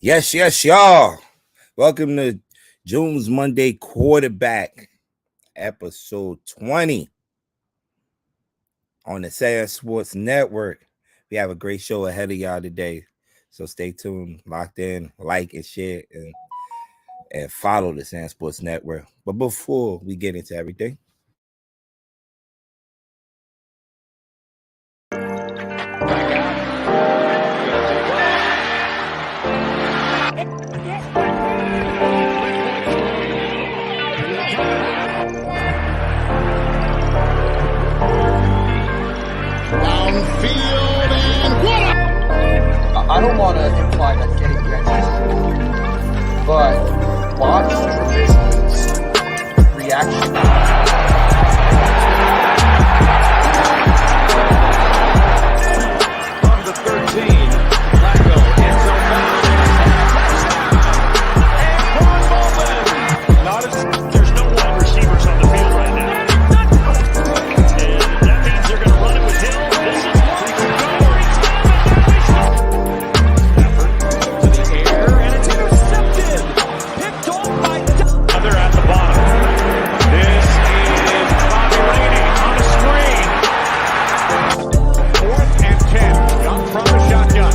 Yes, y'all. Welcome to June's Monday Quarterback, episode 20 on the SamzSportz Network. We have a great show ahead of y'all today. So stay tuned, locked in, like and share, and follow the SamzSportz Network. But before we get into everything, I don't want to imply that getting benched, but watch Trubisky's reaction. From the 13, Flacco, end zone bound, and there's no wide receivers on the field right now. And that means they're going to run it with Hill. This is what we can go. They're at the bottom. This is Bobby Rainey on a screen. 4th and 10. Young from the shotgun.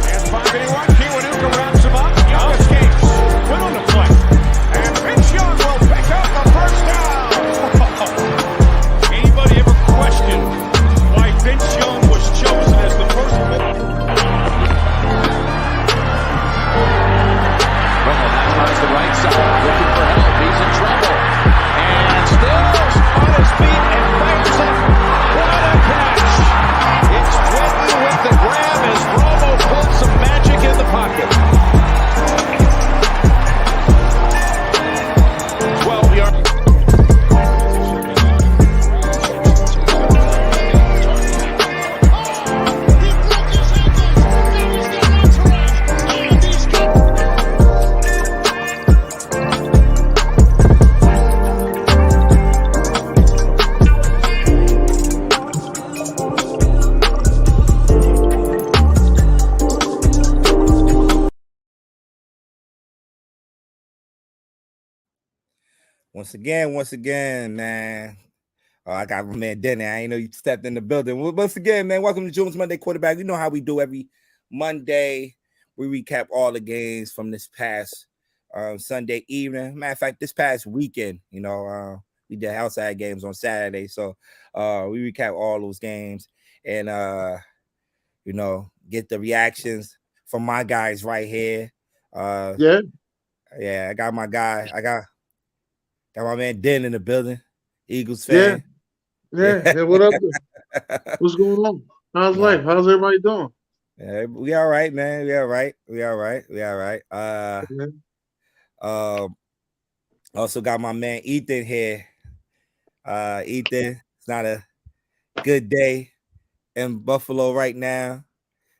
And targeting one. Kiwanuka wraps him up. Young escapes. Good on the play. And Vince Young will pick up the first down. Anybody ever questioned why Vince Young was chosen as the first pick? The right side, looking for help. He's in trouble. And still on his feet and fires it. What a catch. It's Whitney with the grab as Romo pulled some magic in the pocket. 12 yards. once again, man. Oh, I got my man Denny. I ain't know you stepped in the building. Once again, man, welcome to June's Monday Quarterback. You know how we do every Monday. We recap all the games from this past Sunday evening. Matter of fact, this past weekend, we did outside games on Saturday. So we recap all those games and, get the reactions from my guys right here. Yeah, I got my guy. I got my man Den in the building. Eagles fan. Yeah. Hey, what up? What's going on? How's life? How's everybody doing? We all right, man. We all right. Also got my man Ethan here. Ethan, it's not a good day in Buffalo right now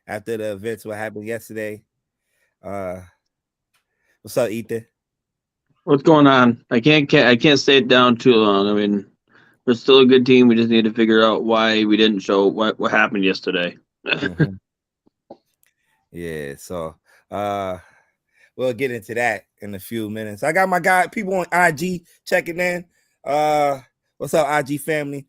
after the events what happened yesterday. What's up, Ethan? What's going on? I can't stay it down too long. I mean, we're still a good team. We just need to figure out why we didn't show what happened yesterday. Mm-hmm. Yeah, so we'll get into that in a few minutes. I got my guy, people on IG checking in. What's up, IG family?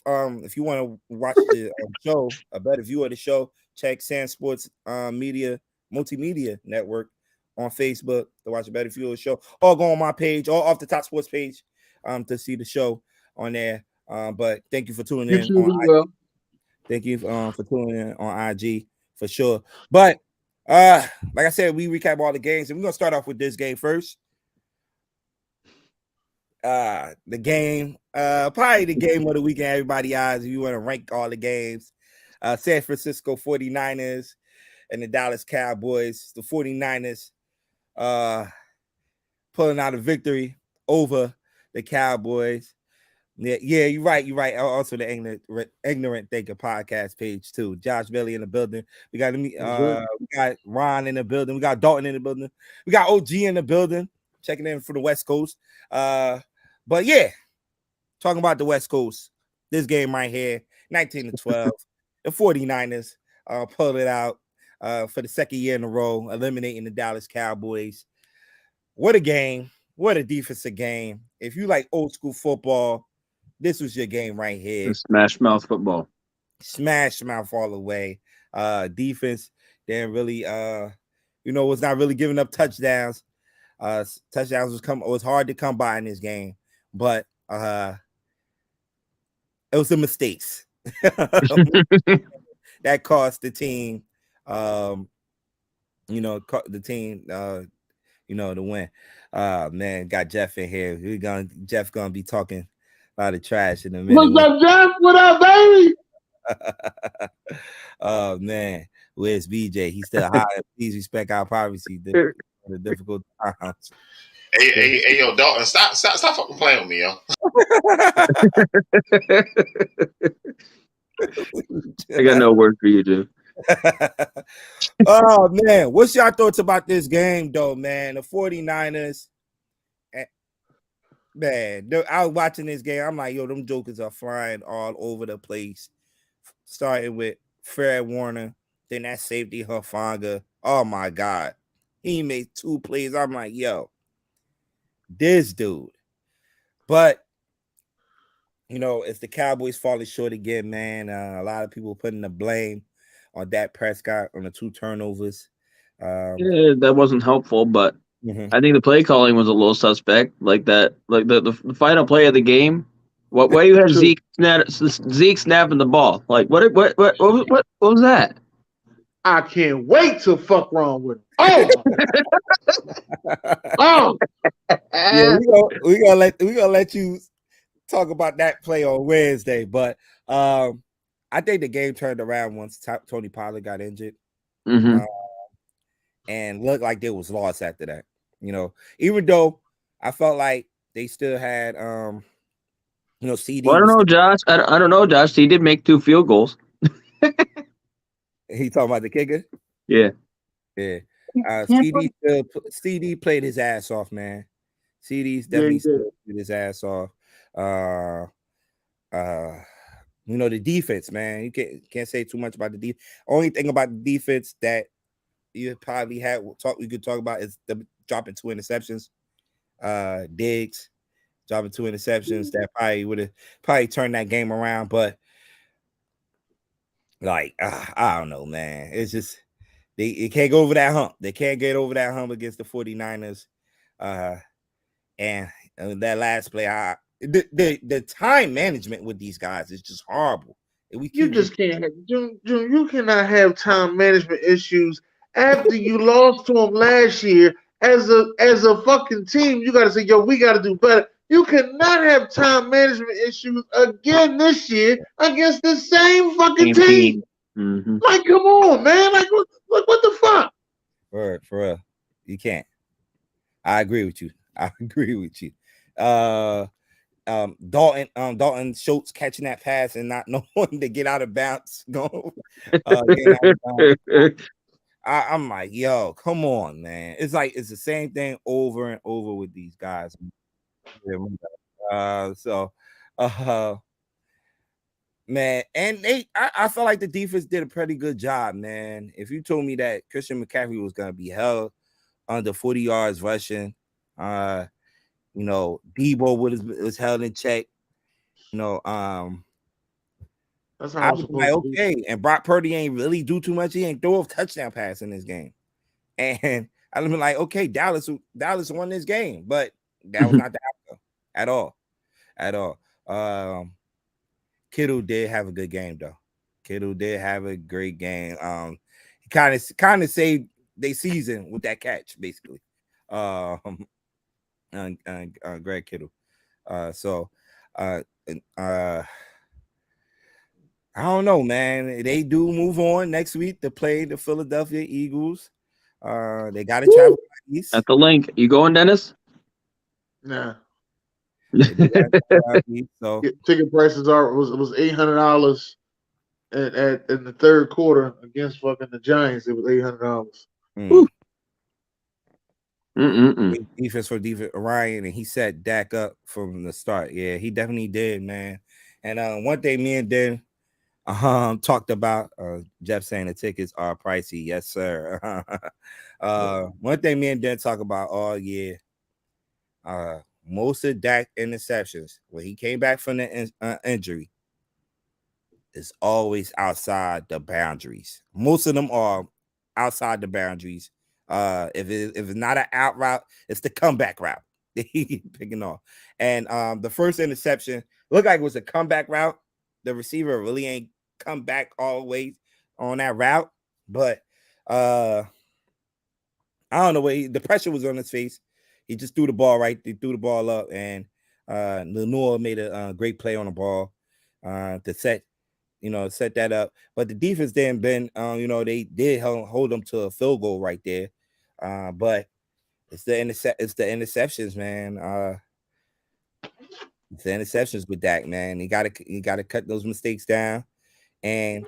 If you want to watch the show, a better view of the show, check SamzSportz Multimedia Network on Facebook to watch a better view of the show, or go on my page or off the Top Sports page to see the show on there. But thank you for tuning in on IG. Thank you for tuning in on IG for sure. But like I said, we recap all the games, and we're gonna start off with this game first. The game, probably the game of the weekend, everybody's eyes. If you want to rank all the games, San Francisco 49ers and the Dallas Cowboys. The 49ers pulling out a victory over the Cowboys. Yeah, you're right. Also the Ignorant Thinker podcast page too. Josh Bailey in the building. We got Ron in the building. We got Dalton in the building. We got OG in the building, checking in for the West Coast. But yeah, talking about the West Coast, this game right here, 19-12. The 49ers pulled it out. for the second year in a row, eliminating the Dallas Cowboys. What a game. What a defensive game. If you like old school football, this was your game right here. Smash mouth football. Smash mouth all the way. Defense didn't really was not really giving up touchdowns. Touchdowns was hard to come by in this game, but it was the mistakes that cost the team the team to win. Man, got Jeff in here. Jeff gonna be talking a lot of trash in a minute. What's up, Jeff? What up, baby? Oh man, where's BJ? He's still high. Please respect our privacy during the difficult times. Hey, yo, Dalton, stop fucking playing with me, yo. I got no word for you, dude. Oh man, what's y'all thoughts about this game though, man? The 49ers, man, I was watching this game. I'm like, yo, them jokers are flying all over the place. Starting with Fred Warner, then that safety Hufanga. Oh my God, he made 2 plays. I'm like, yo, this dude. But it's the Cowboys falling short again, man. A lot of people putting the blame on Dak Prescott on the 2 turnovers. Yeah, that wasn't helpful, but I think the play calling was a little suspect. Like that, like the final play of the game. Why you had Zeke snapping the ball? Like what was that? I can't wait to fuck wrong with him. Oh, Yeah, we gonna let you talk about that play on Wednesday, but I think the game turned around once Tony Pollard got injured, and looked like they was lost after that. Even though I felt like they still had CD. Well, I don't know, Josh. I don't know, Josh. He did make 2 field goals. He talking about the kicker? Yeah. CD played his ass off, man. CD's definitely played his ass off. The defense, man. You can't say too much about the defense. Only thing about the defense that you probably we could talk about is the dropping 2 interceptions. Diggs dropping 2 interceptions that probably would have turned that game around, but like I don't know, man. It's just they can't go over that hump. They can't get over that hump against the 49ers. And that last play, the time management with these guys is just horrible. You just can't have June. You cannot have time management issues after you lost to them last year. As a fucking team, you got to say, yo, we got to do better. You cannot have time management issues again this year against the same fucking team. Like, come on, man. Like, what the fuck? For real. You can't. I agree with you. Dalton Schultz catching that pass and not knowing to get out of bounds. I'm like, yo, come on, man. It's the same thing over and over with these guys. Man, and I felt like the defense did a pretty good job, man. If you told me that Christian McCaffrey was gonna be held under 40 yards rushing, Debo was held in check, That's how I was like, okay. And Brock Purdy ain't really do too much. He ain't throw a touchdown pass in this game, and I've been like, okay, Dallas won this game, but that was not the outcome at all. Kittle did have a good game though. Kittle did have a great game. He kind of saved their season with that catch, basically. Greg Kittle. I don't know, man. They do move on next week to play the Philadelphia Eagles. They got to travel east. At the link. You going, Dennis? Nah. So ticket prices was $800 in the third quarter against fucking the Giants. It was $800. Defense for defense, Ryan, and he set Dak up from the start. Yeah, he definitely did, man. And one thing me and Dan talked about. Jeff saying the tickets are pricey. Yes, sir. One thing me and Dan talk about all year. Most of Dak interceptions when he came back from the injury is always outside the boundaries. Most of them are outside the boundaries. If it's not an out route, it's the comeback route. He picking off. And the first interception looked like it was a comeback route. The receiver really ain't come back all the way on that route, but I don't know where the pressure was on his face. He just threw the ball right. He threw the ball up, and Lenore made a great play on the ball to set that up. But the defense didn't bend. They did hold them to a field goal right there. But it's the interceptions, man. It's the interceptions with Dak, man. You gotta cut those mistakes down. And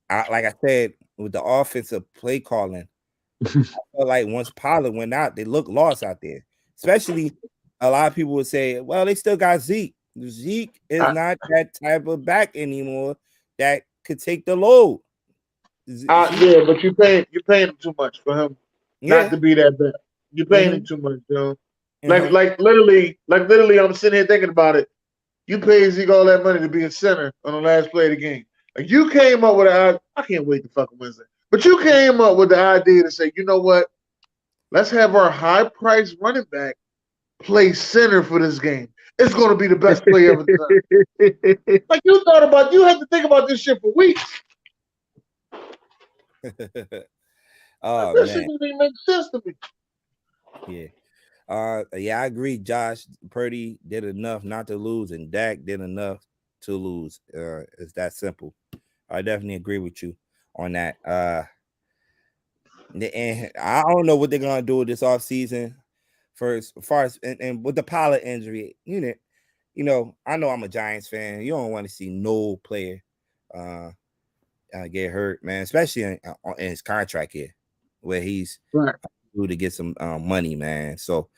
like I said, with the offensive play calling, I feel like once Pollard went out, they looked lost out there. Especially a lot of people would say, well, they still got Zeke. Zeke is not that type of back anymore that could take the load. Yeah, but you're paying him too much for him not to be that bad. You're paying him too much, yo. Like literally, I'm sitting here thinking about it. You pay Zeke all that money to be a center on the last play of the game. Like you came up with I can't wait to fucking Wednesday. But you came up with the idea to say, you know what? Let's have our high-priced running back play center for this game. It's going to be the best play ever done. Like you had to think about this shit for weeks. Oh, that man. shit doesn't even make sense to me. Yeah. I agree. Josh Purdy did enough not to lose, and Dak did enough to lose. It's that simple. I definitely agree with you on that. And I don't know what they're gonna do this offseason. First, as far as and with the Pollard injury, I know I'm a Giants fan. You don't want to see no player get hurt, man, especially in his contract here, where he's due to get some money, man. So,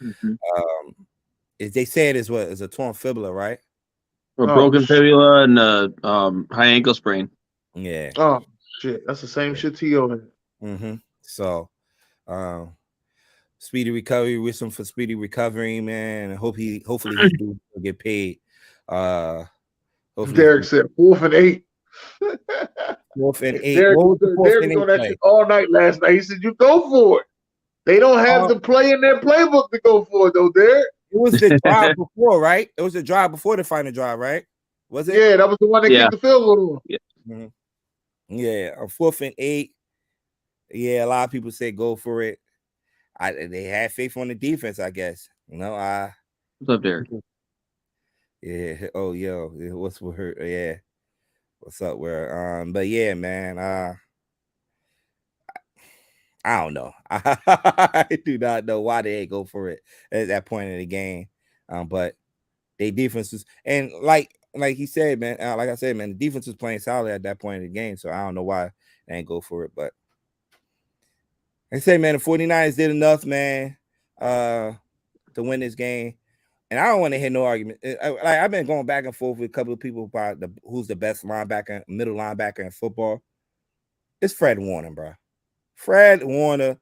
they said is a torn fibula, right? A broken fibula and a high ankle sprain. Yeah. Oh shit, that's the same shit T.O. had. So, speedy recovery. Wish him for speedy recovery, man. And hopefully he will get paid. Derek said 4th and 8. 4th and 8. Derek was on that shit all night last night. He said, "You go for it." They don't have the play in their playbook to go for it, though, Derek. It was the drive before, right? It was the drive before the final drive, right? Was it? Yeah, that was the one that kicked the field goal. Yeah. Yeah, a 4th and 8. Yeah, a lot of people say go for it. They had faith on the defense, I guess. What's up, Derek? Yeah. Oh, yo, what's with her? Yeah. What's up? Where? But yeah, man. I don't know. I do not know why they ain't go for it at that point in the game. But they defense was, and like he said, man, like I said, man, the defense was playing solid at that point in the game. So I don't know why they ain't go for it. But I say, man, the 49ers did enough, man, to win this game. And I don't want to hear no argument. I've been going back and forth with a couple of people about who's the best linebacker, middle linebacker in football. It's Fred Warner, bro. Fred Warner.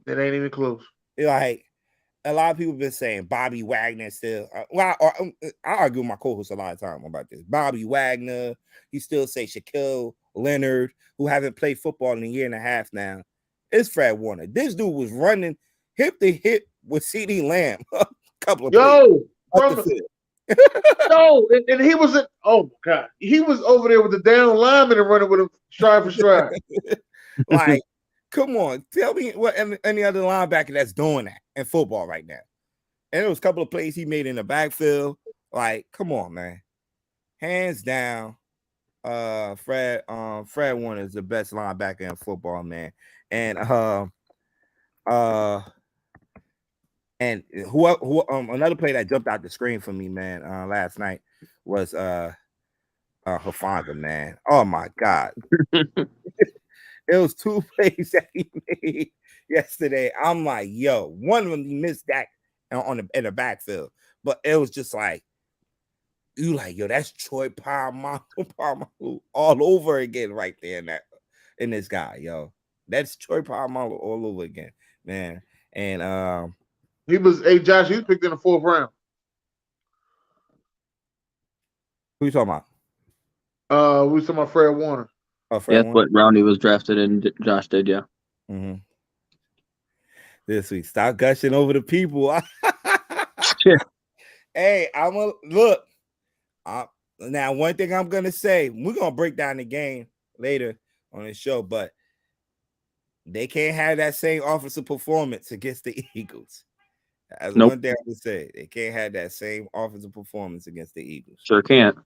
It ain't even close. Like, a lot of people have been saying Bobby Wagner still. I argue with my co-host a lot of time about this. Bobby Wagner. You still say Shaquille Leonard, who haven't played football in a year and a half now. It's Fred Warner. This dude was running hip to hip with CeeDee Lamb. A couple of and he was he was over there with the down lineman and running with him stride for stride. Like, come on, tell me what any other linebacker that's doing that in football right now. And there was a couple of plays he made in the backfield. Like, come on, man. Hands down, Fred Warner is the best linebacker in football, man. And who another play that jumped out the screen for me, man, last night was Hufanga, man. Oh my God. It was 2 plays that he made yesterday. I'm like, yo, one of them he missed that in the backfield, but it was just like you like, yo, that's Troy Polamalu all over again right there in this guy, yo. That's Troy Polamalu all over again, man. And Josh, he was picked in the 4th round. who you talking about? We was talking about Fred Warner. Oh, Fred Warner? What round he was drafted in, Josh did, yeah. Mm-hmm. This week, stop gushing over the people. Hey, I'm gonna look. Now, one thing I'm gonna say, we're gonna break down the game later on the show, but they can't have that same offensive performance against the Eagles. That's one thing I would say. They can't have that same offensive performance against the Eagles. Sure can't.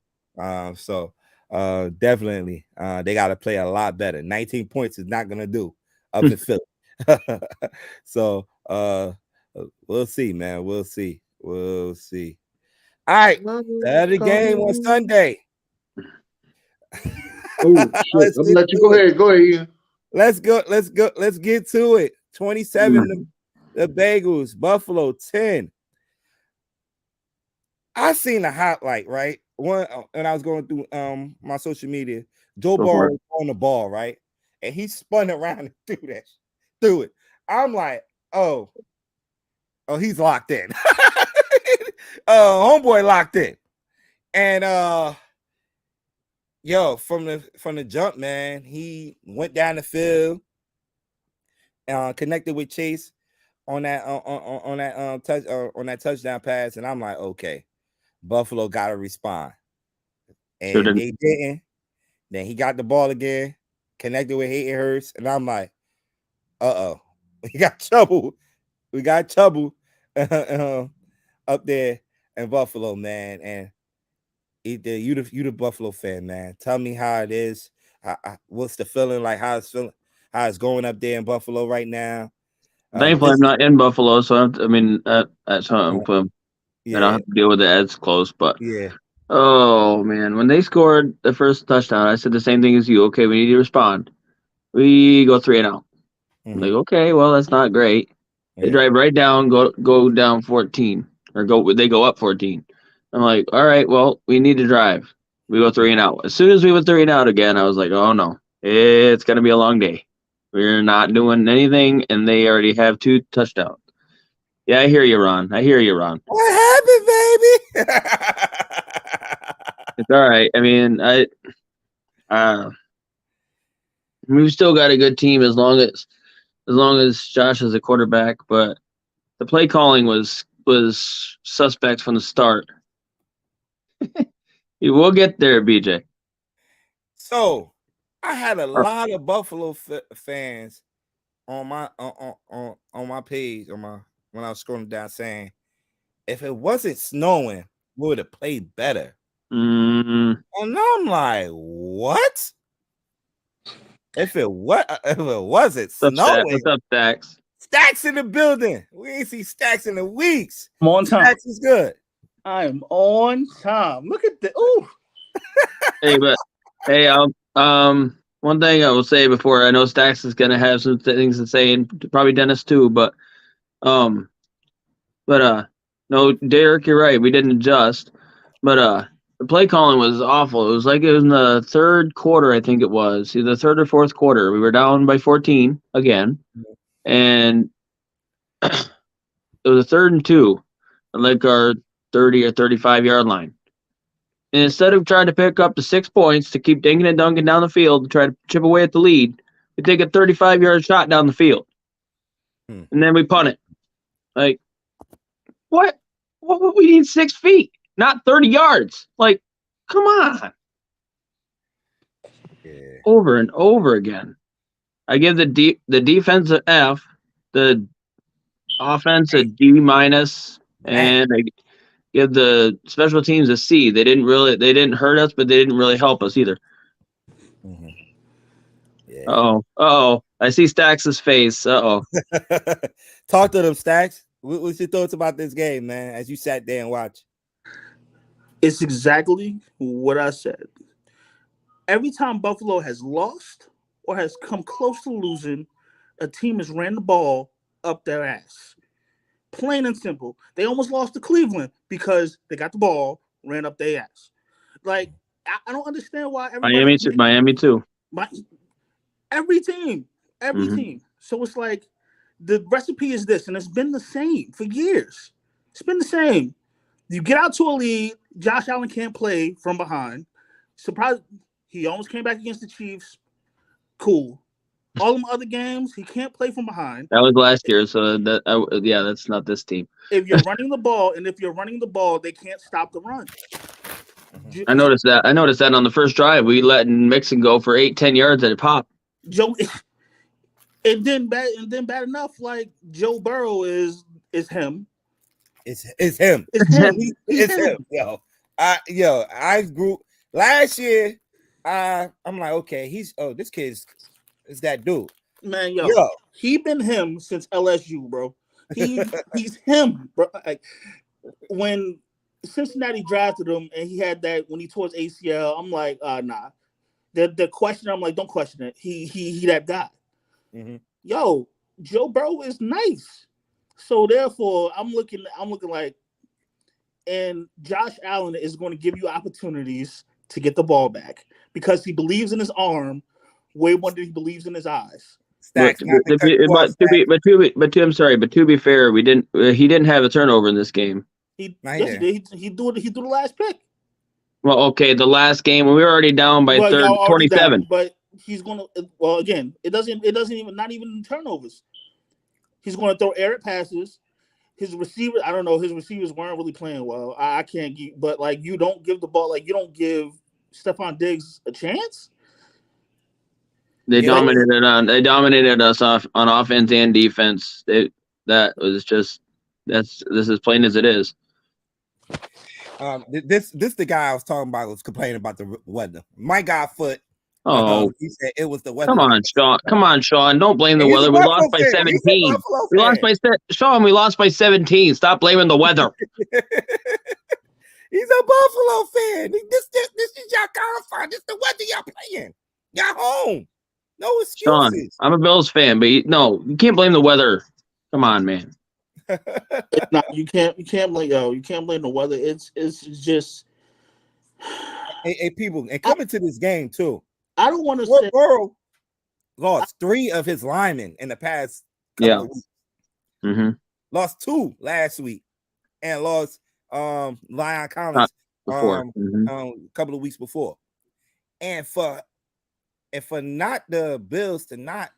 So definitely they got to play a lot better. 19 points is not gonna do up in Philly. So we'll see, man. We'll see. All right, the other game on Sunday. Oh, shit. I'm gonna let you go ahead. Go ahead, Ian. Let's go. Let's get to it. 27 the Bengals, Buffalo 10. I seen a highlight, right? When I was going through my social media, Joe Burrow was on the ball, right? And he spun around and threw it. I'm like, oh, he's locked in. Homeboy locked in. And from the jump, man, he went down the field, connected with Chase on that touchdown pass, and I'm like, okay, Buffalo got to respond, and they didn't. Then he got the ball again, connected with Hayden Hurst, and I'm like, we got trouble. We got trouble up there in Buffalo, man. And you the Buffalo fan, man. Tell me how it is. What's the feeling like? How it's going up there in Buffalo right now? Thankfully, I'm not in Buffalo, so that's home. I don't have to deal with it as close. But oh man, when they scored the first touchdown, I said the same thing as you. Okay, we need to respond. We go 3-0. I'm like, okay, well, that's not great. They drive right down, go down 14, they go up 14. I'm like, all right, well, we need to drive. We go 3-0. As soon as we went 3-0 again, I was like, oh no, it's gonna be a long day. We're not doing anything, and they already have 2 touchdowns. Yeah, I hear you, Ron. What happened, baby? It's all right. I mean, we've still got a good team as long as Josh is a quarterback, but the play calling was suspect from the start. You will get there, BJ. So I had a lot of Buffalo fans on my page when I was scrolling down saying, if it wasn't snowing, we would have played better. And I'm like, what? If it wasn't snowing, what's up, Stacks? Stacks in the building. We ain't see Stacks in the weeks. I'm on time. Stacks is good. I am on time. Look at that. Ooh. One thing I will say before, I know Stacks is gonna have some things to say, and probably Dennis too, but no, Derek, you're right. We didn't adjust, but the play calling was awful. It was like it was in the third quarter, I think it was, either the third or fourth quarter. We were down by 14 again, and it was a 3rd and 2, like our 30 or 35-yard line. And instead of trying to pick up the 6 points to keep dinking and dunking down the field to try to chip away at the lead, we take a 35-yard shot down the field, and then we punt it. Like, what? What? We need 6 feet, not 30 yards. Like, come on. Yeah. Over and over again. I give the defense an F, the offense a D-, and I give the special teams a C. They didn't hurt us, but they didn't really help us either. Yeah. Uh-oh. I see Stacks' face. Uh-oh. Talk to them, Stacks. What's your thoughts about this game, man, as you sat there and watched? It's exactly what I said. Every time Buffalo has lost or has come close to losing, a team has ran the ball up their ass. Plain and simple. They almost lost to Cleveland because they got the ball, ran up their ass. Like, I don't understand why everybody. Miami too. Every team. So it's like the recipe is this, and it's been the same for years. It's been the same. You get out to a lead. Josh Allen can't play from behind. Surprise! He almost came back against the Chiefs. Cool. All them other games, he can't play from behind. That was last year, so that's not this team. If you're running the ball, they can't stop the run. I noticed that. On the first drive, we let Mixon go for 8-10 yards at a pop. Joe, and then bad enough. Like Joe Burrow is him. It's him. It's him. I grew last year. I'm like, okay, this kid's is that dude. Man, he been him since LSU, bro. He's him, bro. Like, when Cincinnati drafted him and he had that when he tore his ACL, I'm like, nah. The question, I'm like, don't question it. He that guy. Mm-hmm. Yo, Joe Burrow is nice. So therefore, I'm looking like, and Josh Allen is going to give you opportunities to get the ball back because he believes in his arm way more than he believes in his eyes. But to be fair, he didn't have a turnover in this game. He threw the last pick. Well, okay, the last game when we were already down by 27. Down, but he's gonna. Well, again, it doesn't even not even turnovers. He's going to throw air passes. His receivers, I don't know. His receivers weren't really playing well. I can't get, but like you don't give the ball, like you don't give Stephon Diggs a chance. They dominated us on offense and defense. This is plain as it is. This the guy I was talking about was complaining about the weather. My guy foot. He said it was the weather. Come on, Sean. Don't blame the weather. We lost by 17. We lost by 17. Stop blaming the weather. He's a Buffalo fan. This is y'all qualifying. This the weather y'all playing. Y'all home. No excuses. Sean, I'm a Bills fan, but you can't blame the weather. Come on, man. You can't blame the weather. It's just hey people, and coming to this game too. I don't want to say Burrow lost 3 of his linemen in the past couple of weeks. Mm-hmm. Lost 2 last week and lost Lyon Collins a couple of weeks before. And for not the Bills to not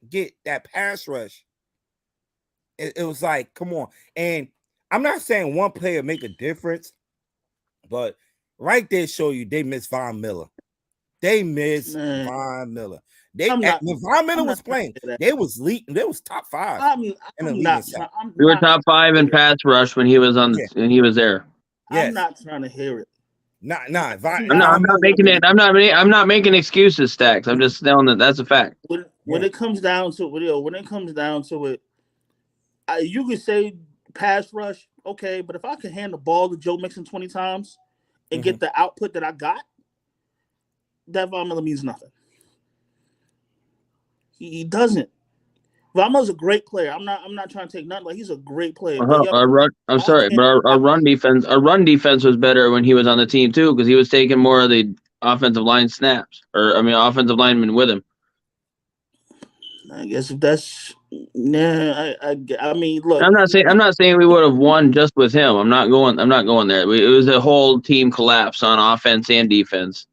get that pass rush, it was like, come on. And I'm not saying one player make a difference, but right there show you they miss Von Miller. They miss Von Miller. When Von Miller was playing, they was top 5. We were top 5 in pass rush when he was when he was there. I'm not trying to hear it. I'm not making excuses, Stacks. I'm just telling that's a fact. When it comes down to it, you could say pass rush, okay, but if I can hand the ball to Joe Mixon 20 times and get the output that I got, that Von Miller means nothing. He doesn't. Von Miller's a great player. I'm not trying to take nothing. Like, he's a great player. Our run defense was better when he was on the team too, because he was taking more of the offensive line snaps, offensive linemen with him. I guess if that's I mean, look. I'm not saying we would have won just with him. I'm not going there. It was a whole team collapse on offense and defense.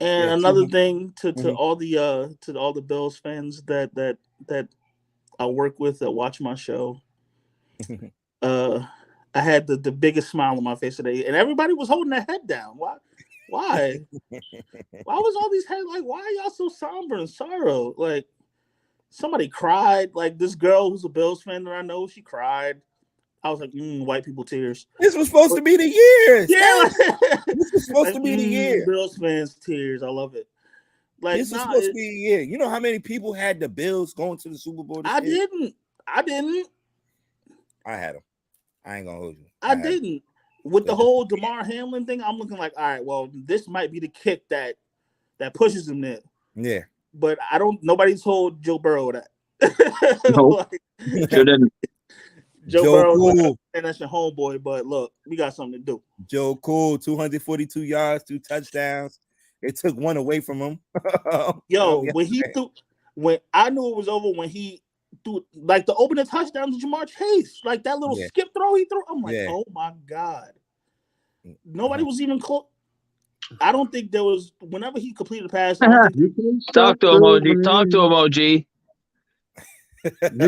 And another thing to all the Bills fans that I work with that watch my show, I had the biggest smile on my face today, and everybody was holding their head down. Why? Why was all these heads like? Why are y'all so somber and sorrow? Like, somebody cried. Like, this girl who's a Bills fan that I know, she cried. I was like, white people tears. This was supposed to be the year. Yeah, this was supposed to be the year. Bills fans tears. I love it. Like, this was supposed to be the year. You know how many people had the Bills going to the Super Bowl this year? I didn't. I had them. I ain't gonna hold you. I didn't. With the whole DeMar Hamlin thing, I'm looking like, all right, well, this might be the kick that pushes him there. Yeah. But nobody told Joe Burrow that. No, sure didn't. Joe Joe Burrow, Cool. and that's your homeboy. But look, we got something to do. Joe Cool, 242 yards, 2 touchdowns. It took one away from him. Yo, when he threw, when I knew it was over, when he threw like the opening touchdown to Jamar Chase, like that little skip throw he threw. I'm like, oh my God. Nobody was even close. I don't think there was. Whenever he completed the pass, talk to him, OG. Talk to him, OG. You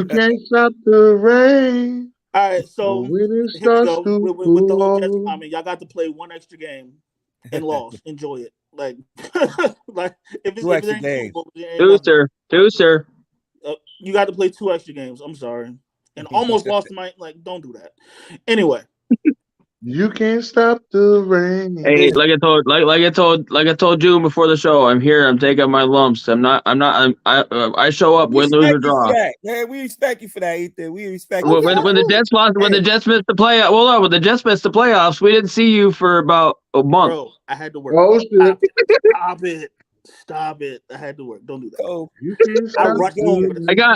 can't stop the rain. All right, so when it here starts we go to with the whole Jets fall. comment. Y'all got to play one extra game and lost. Enjoy it. Like, like if it's 2 extra ain't games. Two, sir. You got to play 2 extra games. I'm sorry, and almost lost my like. Don't do that. Anyway. You can't stop the rain. Hey, like I told June before the show, I'm here. I'm taking my lumps. I show up, win, lose, or draw. Man, we respect you for that, Ethan. We respect you. When the Jets lost, when the Jets missed the playoffs, when the Jets missed the playoffs, we didn't see you for about a month. Bro, I had to work. Oh shit! Stop it! I had to work. Don't do that. Oh, you can't stop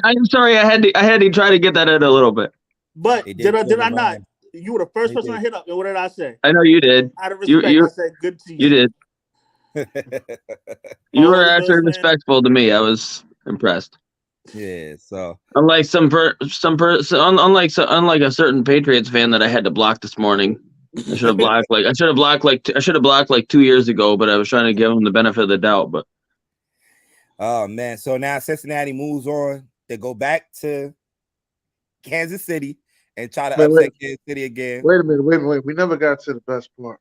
I'm sorry. I had to try to get that in a little bit. But did I not? You were the first person I hit up, and what did I say? I know you did. Out of respect, I said, "Good to you." You did. You were actually respectful to me. I was impressed. Yeah. So unlike unlike a certain Patriots fan that I had to block this morning. I should have blocked like 2 years ago, but I was trying to give him the benefit of the doubt. But oh man, so now Cincinnati moves on. They go back to Kansas City and try to upset Kansas City again. Wait a minute. We never got to the best part.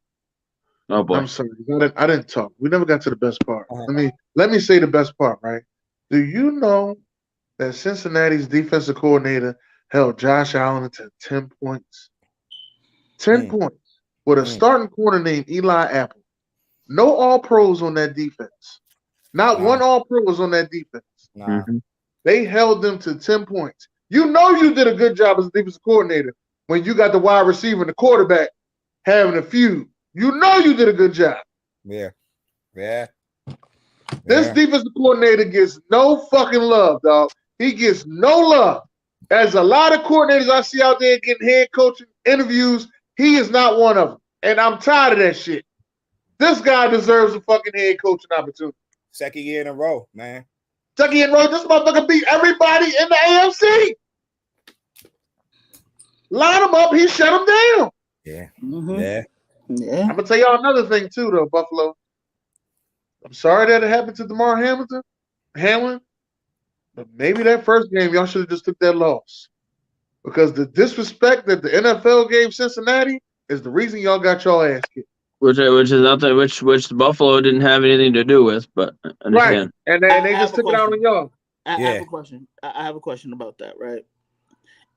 Oh boy. I'm sorry. I didn't talk. We never got to the best part. Let me say the best part, right? Do you know that Cincinnati's defensive coordinator held Josh Allen to 10 points? 10 points with a starting corner named Eli Apple. No all-pros on that defense. Not one all-pro was on that defense. They held them to 10 points. You know you did a good job as a defensive coordinator when you got the wide receiver and the quarterback having a feud. You know you did a good job. Yeah. This defensive coordinator gets no fucking love, dog. He gets no love. As a lot of coordinators I see out there getting head coaching interviews, he is not one of them. And I'm tired of that shit. This guy deserves a fucking head coaching opportunity. Second year in a row, man. Second year in a row, this motherfucker beat everybody in the AFC. Line him up, he shut him down. Yeah. I'm going to tell y'all another thing, too, though, Buffalo. I'm sorry that it happened to DeMar Hamlin, but maybe that first game, y'all should have just took that loss. Because the disrespect that the NFL gave Cincinnati is the reason y'all got y'all ass kicked. Which is nothing which Buffalo didn't have anything to do with, but understand. Right. And they just took it out on y'all. I have a question. I have a question about that, right?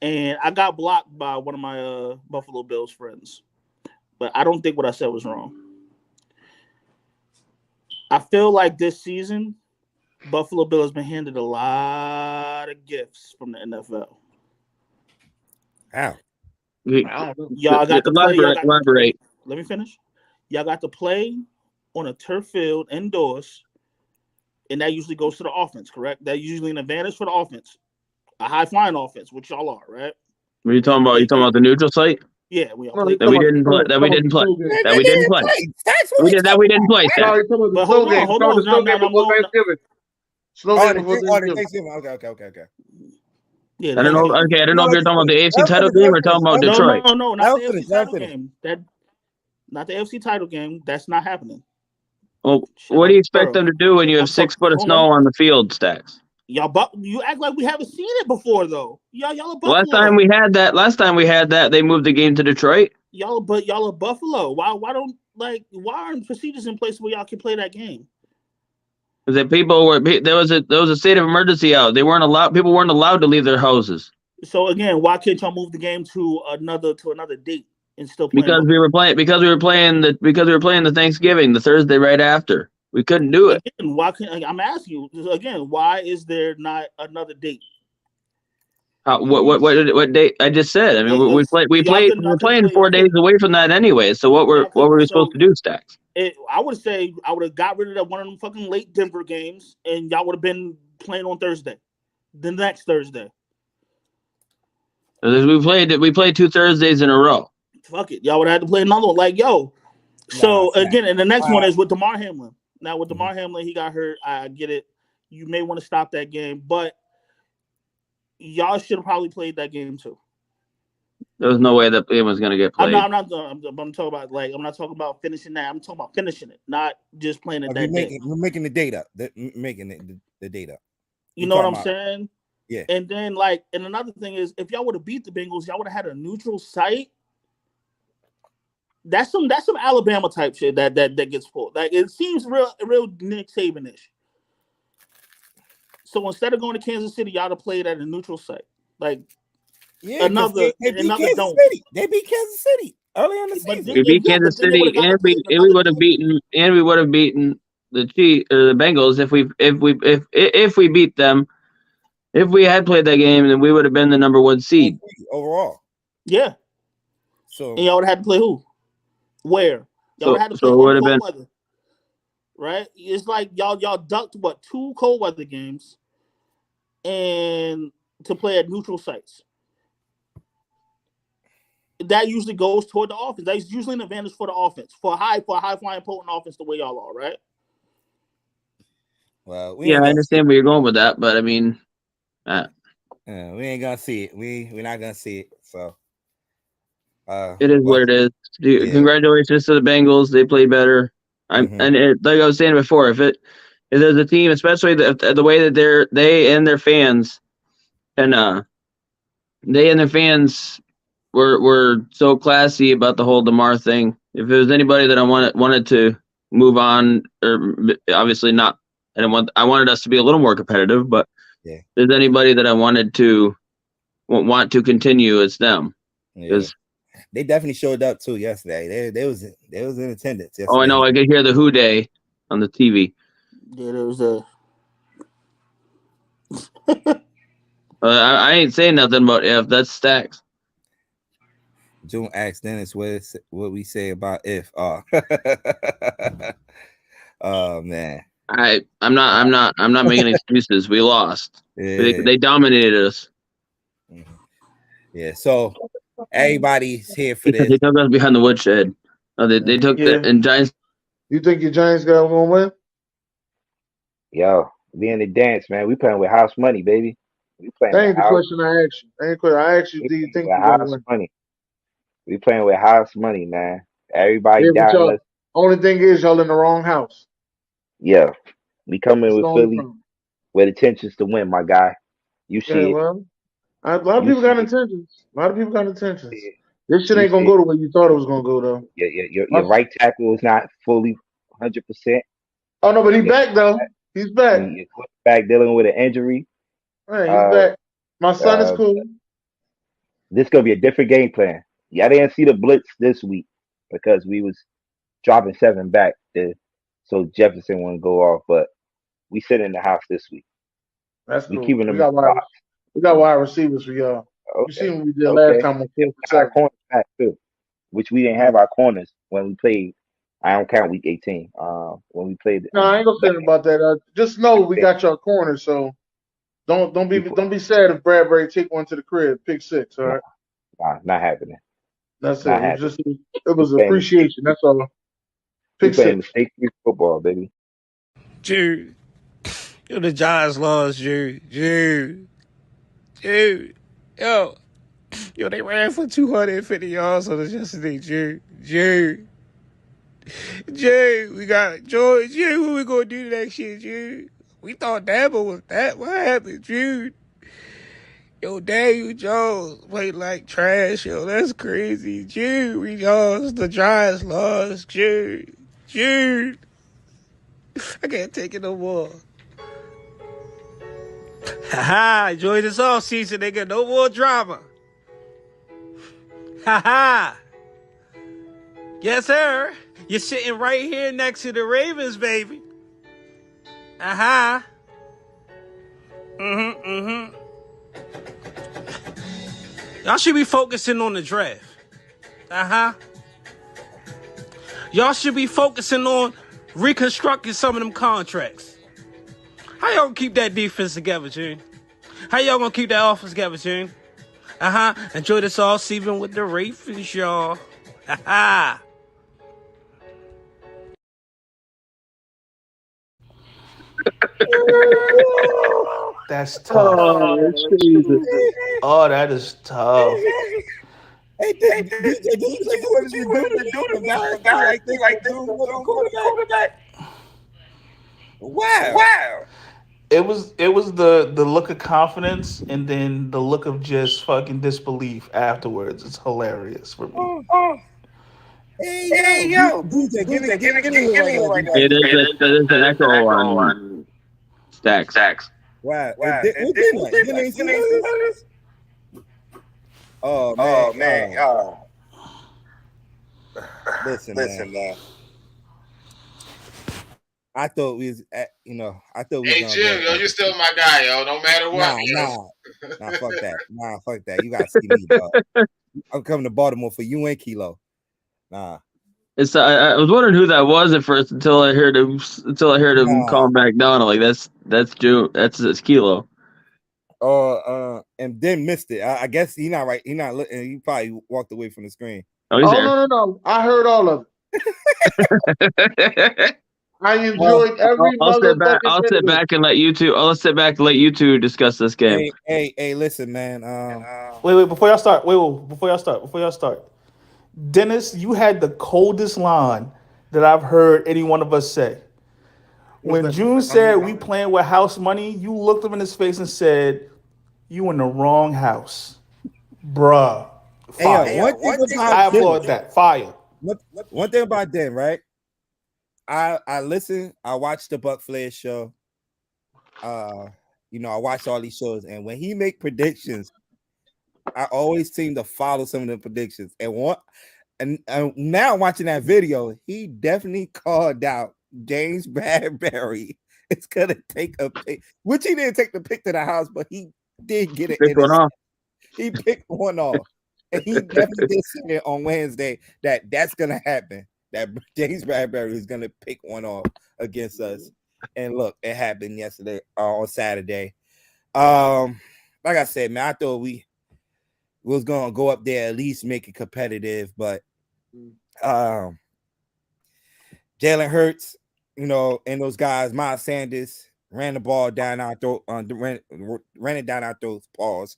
And I got blocked by one of my Buffalo Bills friends. But I don't think what I said was wrong. I feel like this season, Buffalo Bills has been handed a lot of gifts from the NFL. How? Y'all got to play. Elaborate. Let me finish. Y'all got to play on a turf field indoors, and that usually goes to the offense, correct? That's usually an advantage for the offense. A high-flying offense, which y'all are, right? What are you talking about? You talking about the neutral site? Yeah, we didn't play. We didn't play. But hold on. Okay. Yeah, I don't know. Okay, I don't know if you're talking about the AFC title game or talking about Detroit. No, not the AFC title game. Not the AFC title game. That's not happening. Well, what do you expect them to do when you have 6 foot of snow on the field, Stacks? Y'all, you act like we haven't seen it before, though. Y'all are Buffalo. Last time we had that, they moved the game to Detroit. Y'all are Buffalo. Why aren't procedures in place where y'all can play that game? Because there was a state of emergency out. People weren't allowed to leave their houses. So again, why can't y'all move the game to another date and still play? Because we were playing the Thanksgiving, the Thursday right after. We couldn't do it. Again, I'm asking you again, why is there not another date? What date? I just said. I mean, we're playing 4 days away from that anyway. So what were we supposed to do, Stacks? I would say I would have got rid of that one of them fucking late Denver games, and y'all would have been playing on Thursday, the next Thursday. We played 2 Thursdays in a row. Fuck it. Y'all would have had to play another one. Like, yo. So, again, and the next one is with DeMar Hamlin. Now, with DeMar Hamlin, he got hurt. I get it. You may want to stop that game, but y'all should have probably played that game too. There was no way that game was going to get played. I'm talking about I'm not talking about finishing that. I'm talking about finishing it, not just playing it that day. We're making the data. Making it the data. You know what I'm saying? Yeah. And then and another thing is, if y'all would have beat the Bengals, y'all would have had a neutral site. That's some Alabama type shit that gets pulled. Like, it seems real Nick Saban-ish. So instead of going to Kansas City, y'all to play it at a neutral site. Like, another they beat Kansas City. They beat Kansas City early in the season. We beat Kansas City, and we would have beaten the Bengals if we beat them. If we had played that game, then we would have been the number 1 seed overall. Yeah. So and y'all would have had to play who? Where? Y'all would have had to play cold weather. Right? It's like y'all ducked 2 cold weather games and to play at neutral sites. That usually goes toward the offense. That's usually an advantage for the offense. For a high flying potent offense the way y'all are, right? Well, I understand where you're going with that, but I mean, we ain't gonna see it. We're not gonna see it. So it is what it is. Congratulations to the Bengals. They played better. Like I was saying before, if there's a team, especially the way that they and their fans were so classy about the whole DeMar thing. If it was anybody that I wanted to move on, or obviously not, I wanted us to be a little more competitive, but if there's anybody that I wanted to want to continue, it's them. Because they definitely showed up too yesterday. They was in attendance yesterday. Oh, I know. I could hear the Who Day on the TV. Yeah, there was a. I ain't saying nothing about if that's Stacks. June asked Dennis what we say about if. Oh man. I'm not making excuses. We lost. Yeah. They dominated us. Yeah. So everybody's here for this. They took us behind the woodshed. They took that, and Giants. You think your Giants gonna win? Yo, we in the dance, man. We playing with house money, baby. We playing. That ain't the question I asked you. I asked you, do you think you're gonna win? Money. We playing with house money, man. Everybody down us. Only thing is, y'all in the wrong house. Yeah, we coming with Philly with intentions to win, my guy. You see it. Well, a lot of people got intentions. Yeah. This shit ain't gonna go the way you thought it was gonna go, though. Yeah, your right tackle is not fully 100%. Oh no, but he's back though. He's back. Your quarterback dealing with an injury. Right, he's back. My son is cool. This gonna be a different game plan. Y'all didn't see the blitz this week because we was dropping 7 back so Jefferson wouldn't go off, but we sit in the house this week. That's cool. We keeping them. We got wide receivers for y'all. Okay. You seen what we did last time on 4th our corners back too, which we didn't have our corners when we played. I don't count week 18. When we played. No, I ain't gonna say about that. Just know we got your corners, so don't be sad if Bradbury take one to the crib, pick 6. All right. Nah, not happening. That's it. It was appreciation. That's all. Pick 6. Mistake-free football, baby. Jude, the Giants lost, Jude. Yo, they ran for 250 yards on us yesterday, Jude. We got George. Jude, what we gonna do next year, Jude? We thought Dabo was that. What happened, Jude? Yo, Daniel Jones played like trash. Yo, that's crazy. Jude, we lost. The Giants lost. Jude. I can't take it no more. Ha-ha. Enjoy this offseason, nigga. No more drama. Ha-ha. Yes, sir. You're sitting right here next to the Ravens, baby. Uh-huh. Y'all should be focusing on the draft. Y'all should be focusing on reconstructing some of them contracts. How y'all gonna keep that defense together, June? How y'all gonna keep that offense together, June? Enjoy this all season with the Ravens, y'all. Ha. That's tough. Oh, Jesus. Oh, that is tough. Hey, DJ, do you think what did you do to embarrassing like this for doing with the quarterback? Wow. It was the look of confidence and then the look of just fucking disbelief afterwards. It's hilarious for me. Hey, yo, DJ, give me right now. Hey, there's an echo on Stacks. Wow. What did that? You ain't seen this? Oh, man. Listen, man. I thought we was at, I thought we was Hey, gonna Jim, yo, you still my guy, yo. No matter what. Nah, fuck that. Fuck that. You gotta see me, dog. I'm coming to Baltimore for you and Kilo. Nah. It's I was wondering who that was at first until I heard him call him back down. I'm like, that's Joe. That's Kilo. And then missed it. I guess he not right. He not looking. He probably walked away from the screen. Oh, he's there. No. I heard all of it. I enjoyed every motherfucking I'll sit back and let you two. I'll sit back and let you two discuss this game. Hey, listen, man. Wait, before y'all start. Before y'all start. Dennis, you had the coldest line that I've heard any one of us say. When June said we playing with house money, you looked him in his face and said, "You in the wrong house, bruh." Fire. I applaud that. Fire. One thing about them, right? I listen. I watched the Buck Flair show. I watched all these shows, and when he make predictions, I always seem to follow some of the predictions. And now watching that video, he definitely called out James Bradbury. It's gonna take a pick, which he didn't take the pick to the house, but he did get it. He picked one off, and he definitely did say it on Wednesday that's gonna happen. That James Bradbury is gonna pick one off against us. And look, it happened yesterday on Saturday. Like I said, man, I thought we was gonna go up there at least make it competitive, but Jalen Hurts, and those guys, Miles Sanders ran the ball down our throat, ran it down our throats. Pause.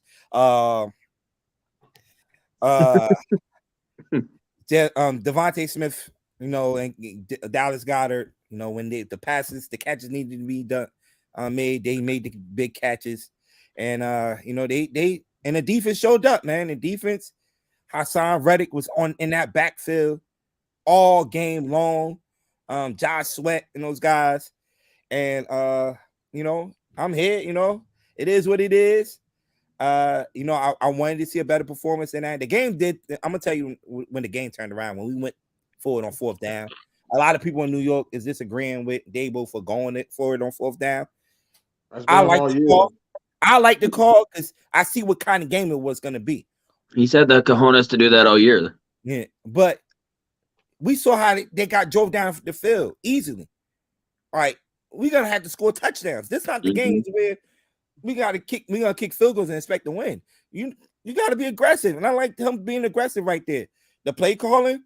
Devontae Smith, and Dallas Goedert, when the catches needed to be done, made the big catches, and they and the defense showed up, man. The defense, Hassan Reddick was in that backfield all game long. Josh Sweat and those guys, and I'm here. It is what it is. I wanted to see a better performance than that. The game did. I'm gonna tell you when the game turned around, when we went forward on fourth down. A lot of people in New York is disagreeing with Dabo for going it forward on fourth down. I like the call. I like the call because I see what kind of game it was going to be. He said the cojones to do that all year. Yeah, but we saw how they got drove down the field easily. All right, we're gonna have to score touchdowns. This is not the games where we're gonna kick field goals and expect to win. You got to be aggressive, and I like him being aggressive right there. The play calling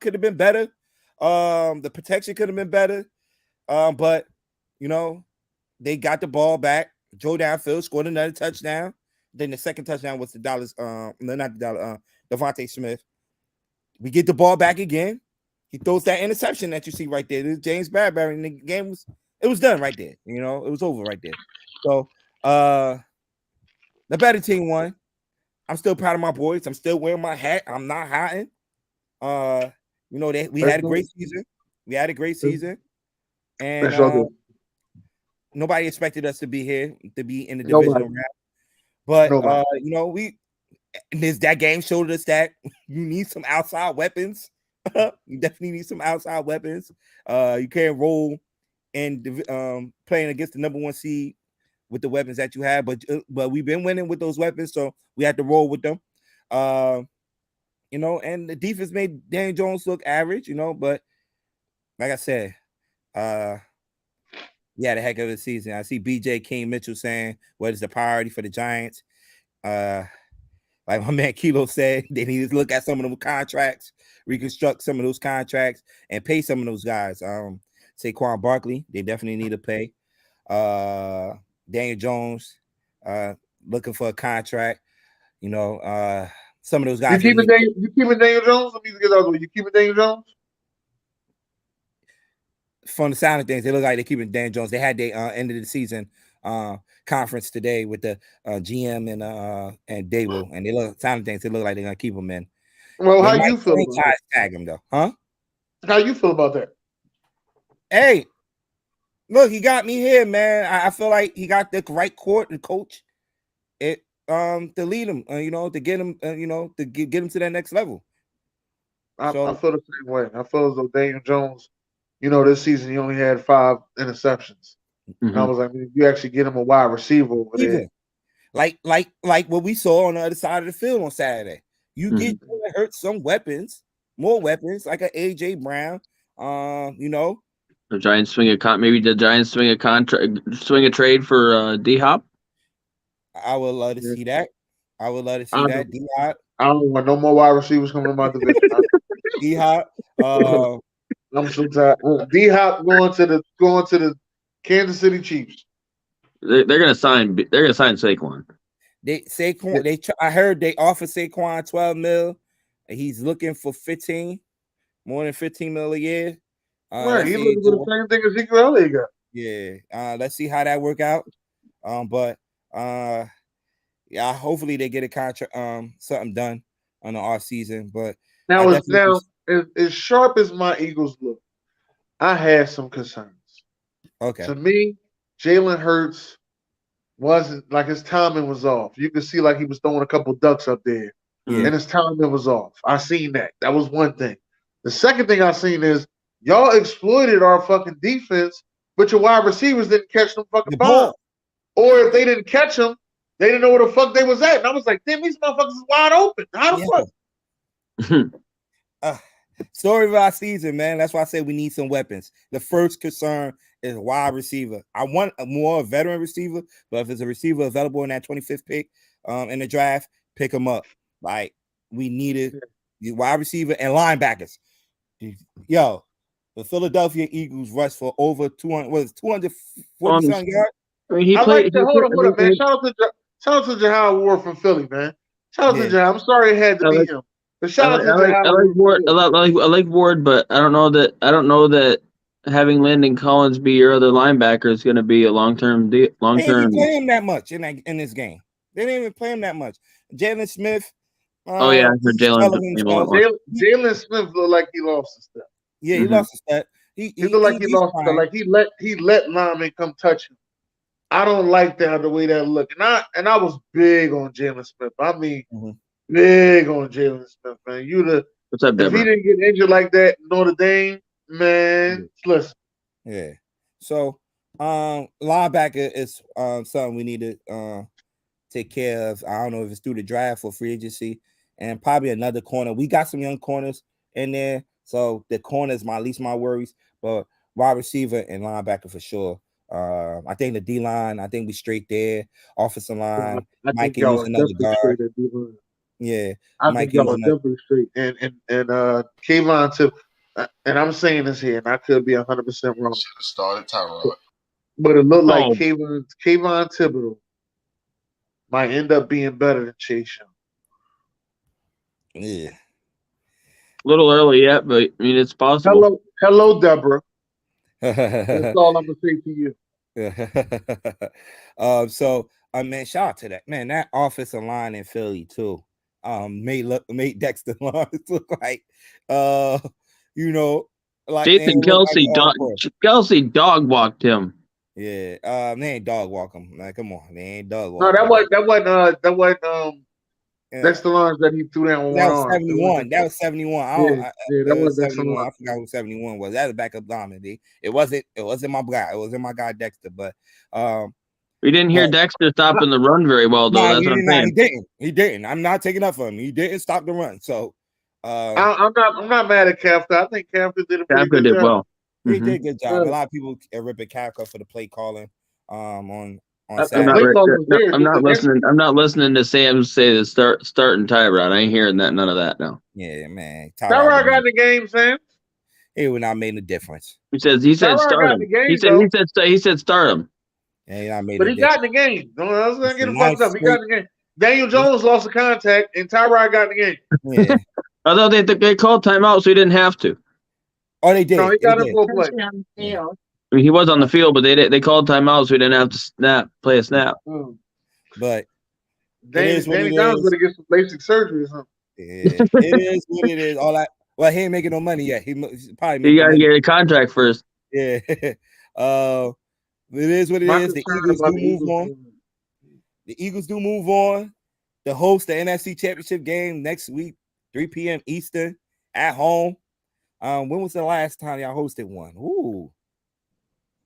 could have been better. The protection could have been better. But they got the ball back. Joe downfield scored another touchdown. Then the second touchdown was Devontae Smith. We get the ball back again. He throws that interception that you see right there. This is James Bradbury, and the game was done right there. It was over right there. So the better team won. I'm still proud of my boys. I'm still wearing my hat. I'm not hiding. We had a great season. And nobody expected us to be here, to be in the divisional round. But that game showed us that you need some outside weapons. You definitely need some outside weapons. You can't roll and playing against the number one seed with the weapons that you have. But we've been winning with those weapons, so we had to roll with them. And the defense made Daniel Jones look average, but like I said, he had a heck of a season. I see BJ King Mitchell saying what is the priority for the Giants. like my man Kilo said, they need to look at some of them contracts, reconstruct some of those contracts, and pay some of those guys. Saquon Barkley, they definitely need to pay. Daniel Jones, looking for a contract. You know, some of those guys. You keeping Daniel Jones? Let me get out of the way. You keeping Daniel Jones? From the sound of things, they look like they're keeping Daniel Jones. They had their end of the season conference today with the GM and Dable, and they look sound of things. They look like they're gonna keep him in. Well, how you feel about that? Tag him though, huh? How you feel about that? Hey, look, he got me here, man. I feel like he got the right court and coach it to lead him, you know, to get him, you know, to get him to that next level. I feel the same way. I feel as though Daniel Jones, you know, this season he only had 5 interceptions. Mm-hmm. And I was like, you actually get him a wide receiver over there. Like what we saw on the other side of the field on Saturday. You get some weapons, more weapons, like an AJ Brown. You know, the Giants swing a trade for D-Hop. I would love to see that. I would love to see that. D-Hop. I don't want no more wide receivers coming in my division. D-Hop. I'm so tired. D-Hop going to the Kansas City Chiefs. They're gonna sign Saquon. I heard they offered Saquon $12 million. He's looking for 15, more than 15 million a year. Right, he's looking for the same thing as Ezekiel Elliott got. Yeah. Let's see how that work out. Yeah, hopefully they get a contract, something done on the off season. But now as sharp as my Eagles look, I have some concerns. Okay. To me, Jalen Hurts wasn't like his timing was off. You could see like he was throwing a couple ducks up there, and his timing was off. I seen that. That was one thing. The second thing I seen is y'all exploited our fucking defense, but your wide receivers didn't catch them fucking balls. Or if they didn't catch them, they didn't know where the fuck they was at. And I was like, damn, these motherfuckers is wide open. How the fuck? Story of our season, man. That's why I said we need some weapons. The first concern is wide receiver. I want a more veteran receiver, but if there's a receiver available in that 25th pick in the draft, pick them up. Like, we needed wide receiver and linebackers. Yo, the Philadelphia Eagles rushed for over 240 something yards. I mean, hold on, man. Shout out to Jahal Ward from Philly, man. Shout out to Jahal. I'm sorry it had to be him. But shout out to Jahal. I like Ward. I like Ward, but I don't know that having Landon Collins be your other linebacker is going to be a long-term. They didn't even play him that much in this game. They didn't even play him that much. Jalen Smith. For Jalen Smith looked like he lost his step. Yeah, he lost his step. He looked like he lost his step. Like he let linemen come touch him. I don't like that the way that looked. And I was big on Jalen Smith. I mean, big on Jalen Smith, man. What's up, if he didn't get injured like that in Notre Dame, man, listen. Yeah. So linebacker is something we need to take care of. I don't know if it's through the draft or free agency, and probably another corner. We got some young corners in there, so the corner is my worries. But wide receiver and linebacker for sure. I think the D line. I think we straight there. Offensive line. Might can use another guard. Yeah, I think y'all are definitely straight. And Kayvon Tip. And I'm saying this here, and I could be 100% wrong. Should have started Tyrod. But it looked like Kayvon Thibodeau might end up being better than Chase Young. Yeah. A little early yet, but I mean it's possible. Hello, Deborah. That's all I'm gonna say to you. So man, shout out to that man. That offensive line in Philly too. Made Dexter Lawrence look like you know, like Jason Kelsey, Kelsey dog walked him. Yeah, they ain't dog walk him. Like, come on, they ain't dog walk. No, that wasn't Dexter Lawrence that he threw down with that one was 71. That was 71. That was 71. I forgot who 71 was. That was a backup lineman. It wasn't my guy. It wasn't my guy Dexter. But we didn't hear Dexter stopping the run very well, though. That's what I'm saying. He didn't. I'm not taking up for him. He didn't stop the run. So I'm not mad at Kafka. I think Kafka did a pretty good job. Well. He did a good job. A lot of people are ripping Kafka for the play calling on on I'm Saturday. not, Late loss no, was there. I'm not The next- listening. I'm not listening to Sam say the start and Tyrod. I ain't hearing that. None of that. No. Yeah, man. Tyrod got in the game, Sam. He would not make a difference. He said Tyrod start got him. in the game, He though. said start him. Yeah, he not made But a he difference. got in the game. Don't let's not get him Nice fucked up. He got in the game. Daniel Jones lost the contact, and Tyrod got in the game. Yeah. Although they called timeout, so he didn't have to. Oh, they did. No, he They got in did. for a play. Yeah. I mean, he was on the field, but they called timeout, so he didn't have to play a snap. But Danny is what it Downs is. going to get some basic surgery or something. yeah, it is what it is. All that. Well, he ain't making no money yet. He probably You making got to money. get a contract first. Yeah. It is what it My is. The concern Eagles about do the move Eagles on. team- The Eagles do move on to host the NFC Championship game next week, 3 p.m. Eastern at home. When was the last time y'all hosted one? Ooh.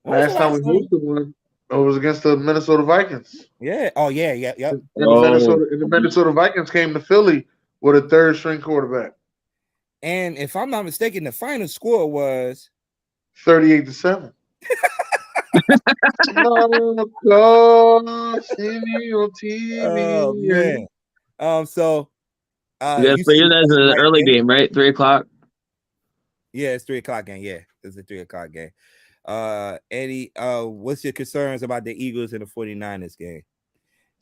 When was Last the time we hosted one, it was against the Minnesota Vikings. Yeah. Oh, yeah. Yep. And the Minnesota Vikings came to Philly with a third string quarterback. And if I'm not mistaken, the final score was 38-7. Oh, see me on TV. oh man. So Yeah, you so see that's an early game, right? 3:00. Yeah, it's 3:00 game. Yeah, it's a 3:00 game. Eddie, what's your concerns about the Eagles and the 49ers game?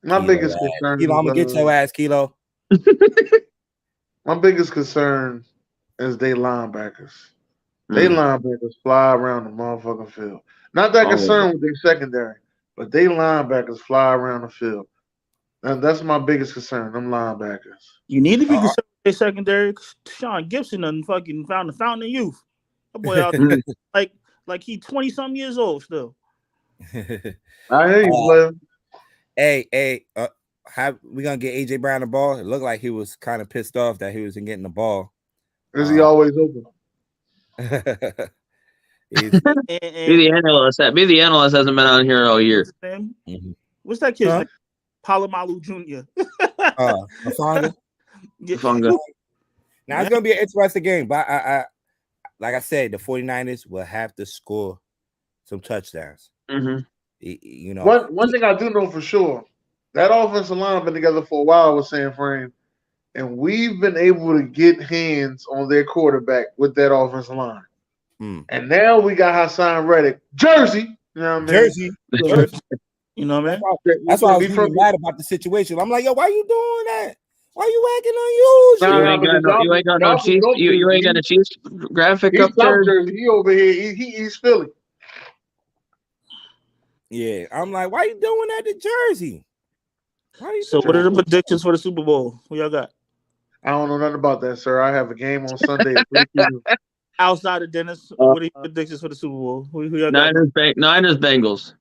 My biggest concern. Kilo, I'm gonna get your ass, Kilo. My biggest concern is they linebackers. They linebackers fly around the motherfucking field. Not that concerned with their secondary, but they linebackers fly around the field. And that's my biggest concern, them linebackers. You need to be concerned with their secondary. Sean Gibson done fucking found the fountain of youth. That boy out there, like he 20-something years old still. I hear you, player. Hey, we gonna get AJ Brown the ball? It looked like he was kind of pissed off that he wasn't getting the ball. Is he always open? Be the analyst. Be the analyst hasn't been on here all year. What's that kid's name? Palomalu Jr. Funga. Funga. Now it's gonna be an interesting game, but I like I said, the 49ers will have to score some touchdowns. You know, one thing I do know for sure, that offensive line been together for a while with San Fran, and we've been able to get hands on their quarterback with that offensive line. And now we got Hassan Reddick, Jersey. You know what I mean? Jersey. You know what I mean? That's why I was really mad about the situation. I'm like, yo, why you doing that? Why you acting unusual? You ain't got no Chiefs. You ain't got a Chiefs graphic He's up there. Jersey. He over here. He's Philly. Yeah, I'm like, why you doing that to Jersey? So what are the predictions for the Super Bowl? Who y'all got? I don't know nothing about that, sir. I have a game on Sunday at 3 p.m. Outside of Dennis, what are your predictions for the Super Bowl? Who y'all got? Niners, Bengals.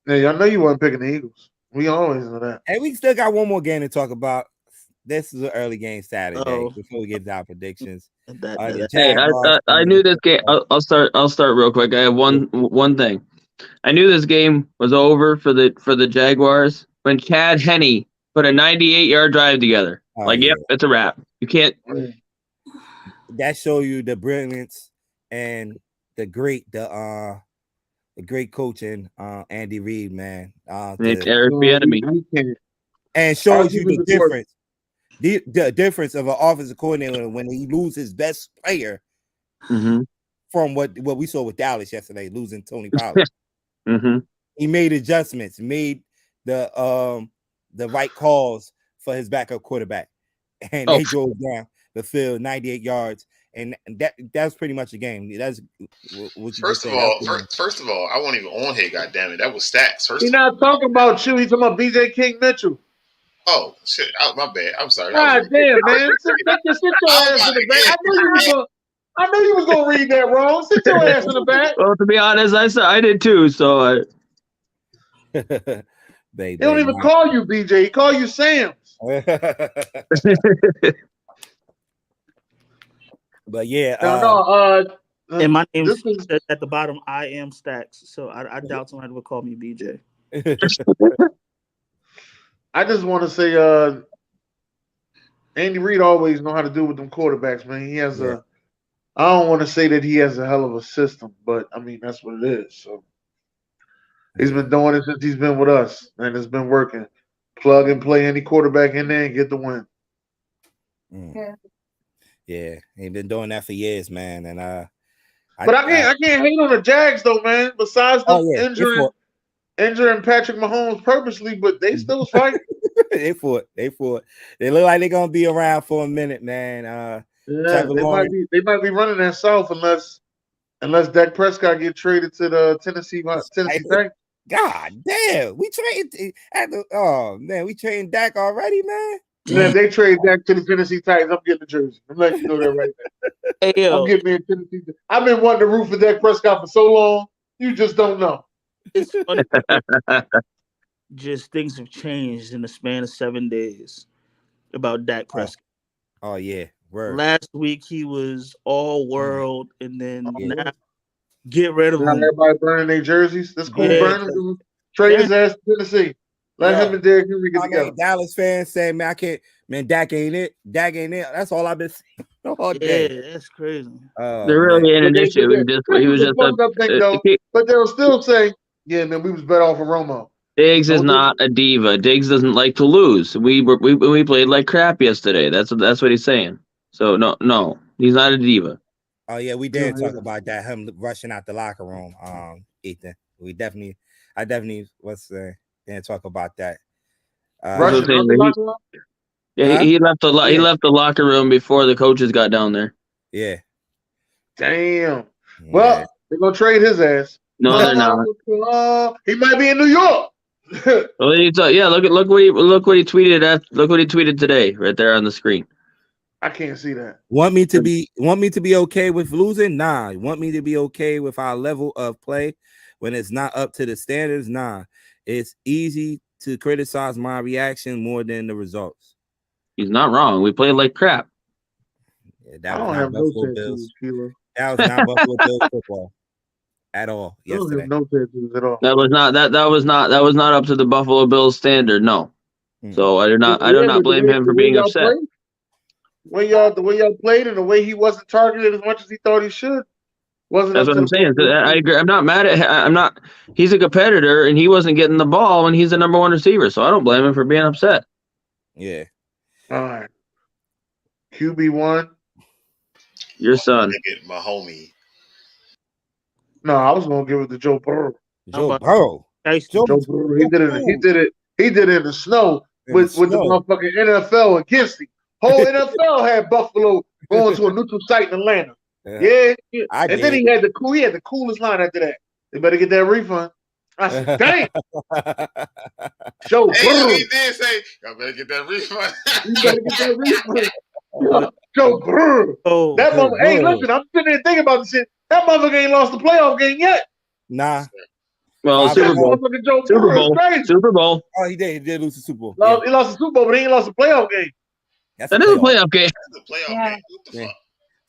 Yeah, y'all know you weren't picking the Eagles. We always know that. Hey, we still got one more game to talk about. This is an early game Saturday before we get to our predictions. Hey, I knew this game. I'll start real quick. I have one thing. I knew this game was over for the Jaguars when Chad Henne put a 98-yard drive together. Yep, it's a wrap. You can't. That show you the brilliance and the great coaching, Andy Reid, man. Eric Bieniemy. And shows you the difference. The difference of an offensive coordinator when he loses his best player from what we saw with Dallas yesterday, losing Tony Pollard. He made adjustments, made the right calls for his backup quarterback, and they drove down the field 98 yards, and that's pretty much the game. That's what you first of all, I won't even on here. God damn it, that was stats. He's not talking about you. He's talking about BJ King Mitchell. Oh shit! My bad. I'm sorry. God damn, man! Sit your ass in the back. I knew you was gonna read that wrong. Sit your ass in the back. Well, to be honest, I did too. So they don't even call you BJ. He call you Sam. But yeah, and my name is at the bottom. I am Stacks, so I doubt somebody would call me BJ. I just want to say, Andy Reid always know how to do with them quarterbacks, man. He has I don't want to say that he has a hell of a system, but I mean that's what it is. So He's been doing it since he's been with us, and it's been working. Plug and play any quarterback in there and get the win. Yeah, he's been doing that for years, man. And but I can't hate on the Jags though, man. Besides them injuring Patrick Mahomes purposely, but they still was fighting. They fought. They look like they're gonna be around for a minute, man. Yeah, they might be running that south unless Dak Prescott get traded to the Tennessee Titans. God damn, we traded we trading Dak already, man. Yeah, if they trade Dak to the Tennessee Titans, I'm getting the jersey. I'm letting you know that right now. Hey, I'm getting me a Tennessee. I've been wanting to root for Dak Prescott for so long. You just don't know. It's funny. Just things have changed in the span of 7 days about Dak Prescott. Oh yeah. Word. Last week he was all world, and then now get rid of him. Everybody burning their jerseys. That's cool. Burn them. Trade his ass to Tennessee. Let him and Derrick Henry get together. Dallas fans say, man, I can't. Man, Dak ain't it. Dak ain't it. That's all I've been saying all day. Yeah, that's crazy. There really ain't an issue. He was just but they'll still say, yeah, man, we was better off of Romo. Diggs is not a diva. Diggs doesn't like to lose. We played like crap yesterday. That's what he's saying. So no, he's not a diva. Oh yeah, we did talk about that. Him rushing out the locker room. Ethan, I definitely didn't talk about that. Rushing out the locker room? Yeah, he left the locker room before the coaches got down there. Yeah. Damn. Well, they're gonna trade his ass. No, they're not. He might be in New York. Well, look what he tweeted. Look what he tweeted today, right there on the screen. I can't see that. Want me to be okay with losing? Nah. Want me to be okay with our level of play when it's not up to the standards? Nah. It's easy to criticize my reaction more than the results. He's not wrong. We played like crap. Yeah, that was not Buffalo Bills. That was not Buffalo Bills football at all. Yesterday. No tattoos at all. That was not up to the Buffalo Bills standard. No. So I do not blame him for being upset. The way y'all played and the way he wasn't targeted as much as he thought he should. That's what I'm saying. I agree. I'm not mad at. He's a competitor and he wasn't getting the ball when he's the number one receiver. So I don't blame him for being upset. Yeah. All right. QB1. Your son. Get my homie. No, I was gonna give it to Joe Burrow. Joe Burrow. Joe Burrow. He did it in the snow with the motherfucking NFL against him. Whole NFL had Buffalo going to a neutral site in Atlanta. Yeah. And then he had the coolest line after that. They better get that refund. I said, dang. Joe Burrow. He did say, y'all better get that refund. You better get that refund. Joe Burrow. Oh, that motherfucker. Hey, listen, I'm sitting there thinking about this shit. That motherfucker ain't lost the playoff game yet. Nah. Well, Super Bowl. Oh, he did lose the Super Bowl. He lost the Super Bowl, but he ain't lost the playoff game. That is a playoff game. That's a playoff game. What the fuck?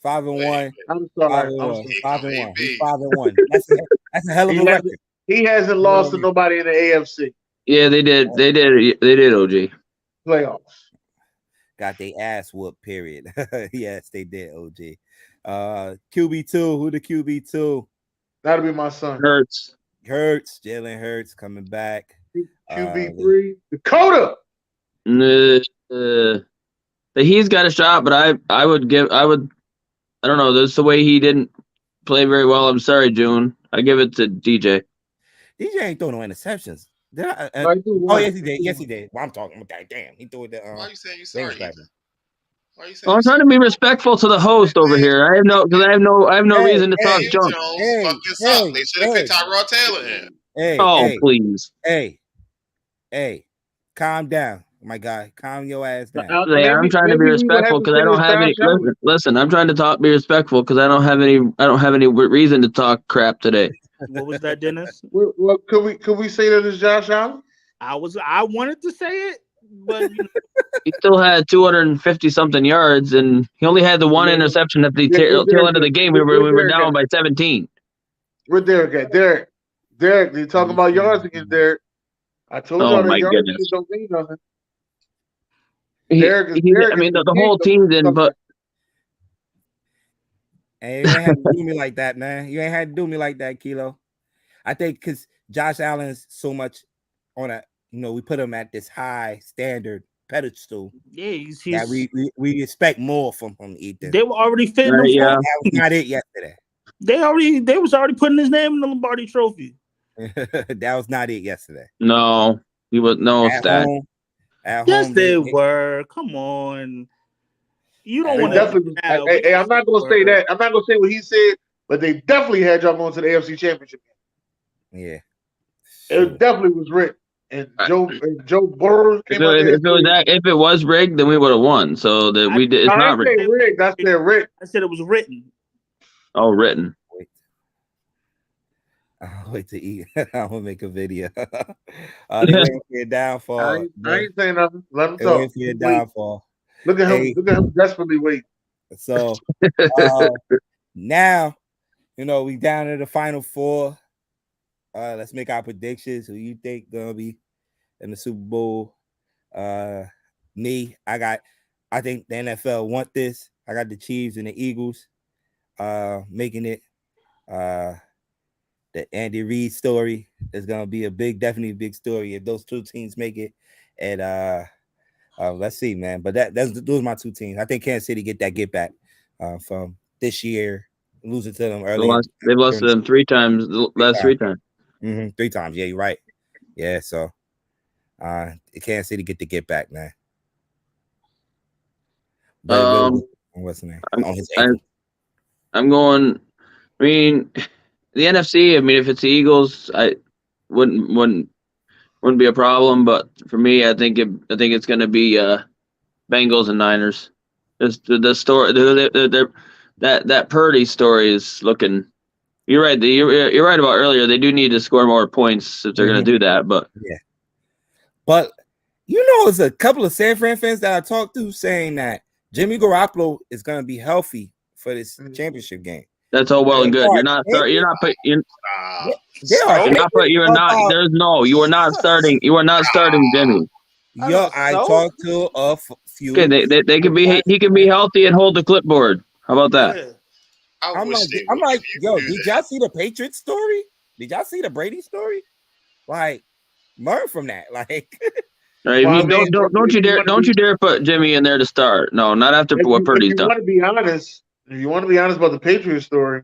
5-1. I'm sorry. 5-1. He's 5-1. That's a hell of a record. He hasn't lost to nobody in the AFC. Yeah, they did. They did. OG. Playoffs. Got their ass whooped. Period. Yes, they did. OG. QB2. Who the QB2? That'll be my son. Hurts. Jalen Hurts coming back. QB3. Dakota. He's got a shot, but I don't know. That's the way he didn't play very well. I'm sorry, June. I give it to DJ. DJ ain't throwing no interceptions. Yes, he did. Yes, he did. Well, I'm talking about that. Damn, he threw it. Why are you saying you sorry? I'm trying to be respectful to the host over here. I have no reason to talk junk. They should have picked Tyrod Taylor in. Please. Hey, calm down, my guy. Calm your ass down. I'm trying to be respectful because I don't have any. Listen, I'm trying to be respectful because I don't have any reason to talk crap today. What was that, Dennis? Well, could we say that it's Josh Allen? I wanted to say it, but he still had 250 something yards, and he only had the one interception at the tail end of the game. We were down by 17. Where Derek at? Derek, you talking about yards again, Derek? I told y'all that yards don't mean nothing. The whole team's in, but. Hey, you ain't had to do me like that, man. You ain't had to do me like that, Kilo. I think because Josh Allen's so much on a, we put him at this high standard pedestal. Yeah, he's that we expect more from him, Ethan. They were already fitting him. Yeah. That was not it yesterday. They was already putting his name in the Lombardi Trophy. That was not it yesterday. No, he was no at stat. Home, at yes, home, they were. Come on. You don't want to. Hey, I'm not going to say that. I'm not going to say what he said, but they definitely had y'all going to the AFC Championship game. Yeah, it definitely was rigged. And Joe Burrow came out there. If it was rigged, then we would have won. So that we did. It's not rigged. I said rigged. I said it was written. Oh, written. I'll wait to eat. I'm gonna make a video. They waiting for your downfall. I ain't saying nothing. Let him talk. Waiting for your downfall. Look at him. Look at him desperately waiting. So now, we down to the final four. Let's make our predictions. Who you think gonna be in the Super Bowl? Me, I think the NFL want this. I got the Chiefs and the Eagles making it. The Andy Reid story is gonna be definitely a big story if those two teams make it. And let's see, man. But those are my two teams. I think Kansas City get back from this year, losing to them early. They've lost to them 3 times. Last 3 times. 3 times. Yeah, you're right. Yeah, so Kansas City get back, man. But what's the name? I'm going. I mean, the NFC. I mean, if it's the Eagles, I wouldn't be a problem. But for me, I think it's going to be Bengals and Niners. The story, that Purdy story is looking. You're right. You're right about earlier. They do need to score more points if they're going to do that. But yeah, but there's a couple of San Fran fans that I talked to saying that Jimmy Garoppolo is going to be healthy for this championship game. That's all well and good. You are not starting Jimmy. I talked to a few. Okay, they can be. He can be healthy and hold the clipboard. How about that? Yeah. I'm like, yo, did y'all see the Patriots story? Did y'all see the Brady story? Like, learn from that. Like, right, don't you dare put Jimmy in there to start. No, not after what Purdy's done. If you want to be honest about the Patriots story,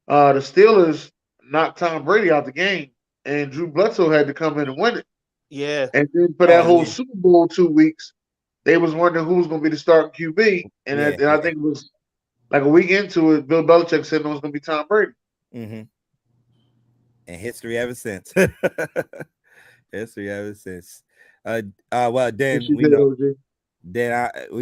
the Steelers knocked Tom Brady out the game, and Drew Bledsoe had to come in and win it. Yeah. And then for that whole Super Bowl 2 weeks, they was wondering who was going to be the starting QB, and I think it was like a week into it, Bill Belichick said it was going to be Tom Brady. Mm-hmm. And history ever since. History ever since. Well, then we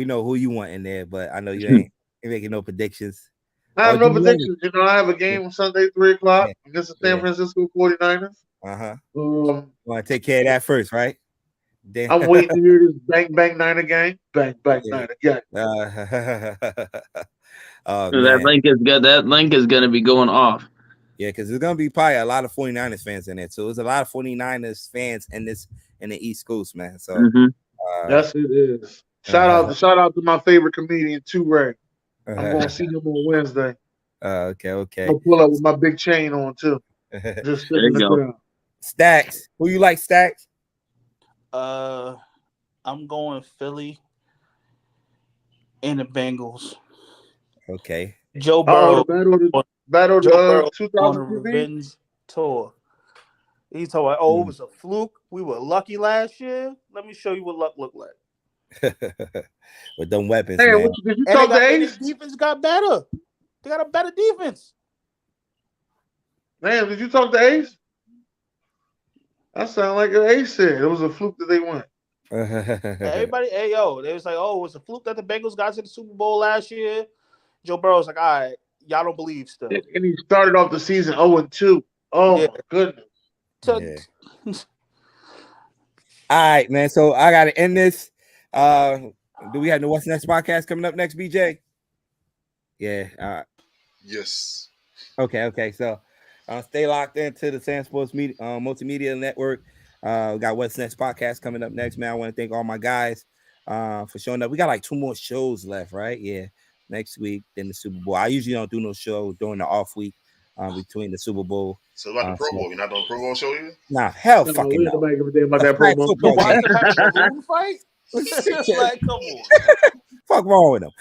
know who you want in there, but I know you ain't making no predictions. I have no predictions. I have a game on Sunday, 3:00 against the San Francisco 49ers. Want to take care of that first, right? I'm waiting to hear this bang bang Niner gang. Bang bang Niner gang. That link is good. That link is going to be going off. Yeah, because there's going to be probably a lot of 49ers fans in it. So there's a lot of 49ers fans in the East Coast, man. So yes, it is. Shout out to my favorite comedian, Ray. I'm going to see him on Wednesday. Okay. I'll pull up with my big chain on too. Just sitting there. Stacks. Who you like, Stacks? I'm going Philly and the Bengals. Okay. Joe Burrow. Battle on a 2000 revenge tour. He's talking about, it was a fluke. We were lucky last year. Let me show you what luck looked like. With them weapons, hey, man. Did you talk to Ace? Defense got better. They got a better defense. Man, did you talk to Ace? That sounded like an Ace said. It was a fluke that they won. Everybody, they was like, it was a fluke that the Bengals got to the Super Bowl last year. Joe Burrow's like, all right, y'all don't believe still. And he started off the season 0-2. Oh, my goodness. All right, man. So I got to end this. Do we have the What's Next podcast coming up next, BJ? Yeah. Yes. Okay. So stay locked into the SamzSportz multimedia network. We got What's Next podcast coming up next, man. I want to thank all my guys for showing up. We got like 2 more shows left, right? Yeah. Next week, then the Super Bowl. I usually don't do no show during the off week between the Super Bowl So about the Pro Bowl, you're not doing the Pro Bowl show either? Nah, hell No, fucking we no. don't make a damn about that Pro Bowl. Football Watch game. the Patrick Mahomes fight. Like, come on. Fuck wrong with him.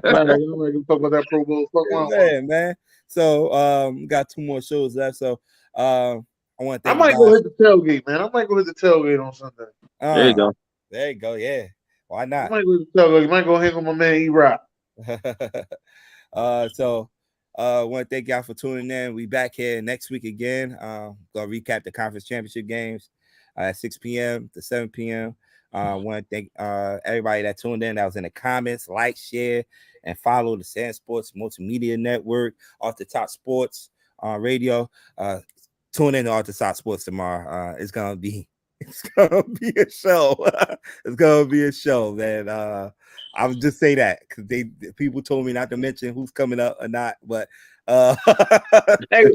Man, I don't make a fuck about that Pro Bowl. Fuck wrong with him. Man. So got 2 more shows left. So I want to I thank might you go guys. hit the tailgate, man. I might go hit the tailgate on Sunday. There you go. There you go. Yeah. Why I not? might go hit the tailgate. I might go hang with my man E-Rock. So want to thank y'all for tuning in. We back here next week again. Gonna recap the conference championship games at 6 p.m. to 7 p.m. Want to thank everybody that tuned in, that was in the comments. Like, share, and follow the SamzSportz Multimedia Network, Off the Top Sports Radio. Tune in to Off the Top Sports tomorrow. It's gonna be a show. It's gonna be a show, man. I would just say that because people told me not to mention who's coming up or not, but Hey, let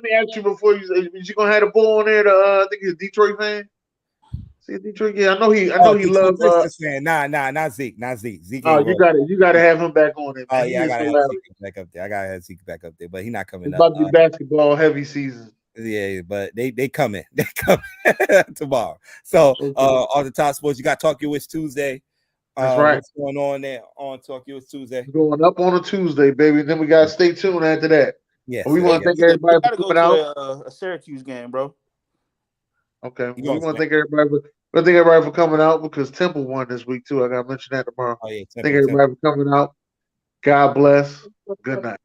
me ask you before you gonna have the bull on there? I think he's a Detroit fan. See Detroit? Yeah, I know he loves. Not Zeke. Zeke. Oh, you gotta have him back on it. Man. Oh yeah, I gotta have Zeke back up there. But he's not coming it's up. about to be basketball heavy season. Yeah, but they coming. They coming tomorrow. So on the Top Sports, you got Talk Your Wish Tuesday. That's right. What's going on there on Talk Your Wish Tuesday? Going up on a Tuesday, baby. Then we gotta stay tuned after that. Yes. We want to thank everybody for coming out. A Syracuse game, bro. Okay. We want to thank everybody for coming out because Temple won this week too. I gotta mention that tomorrow. Oh yeah. Thank everybody for coming out. God bless. Good night.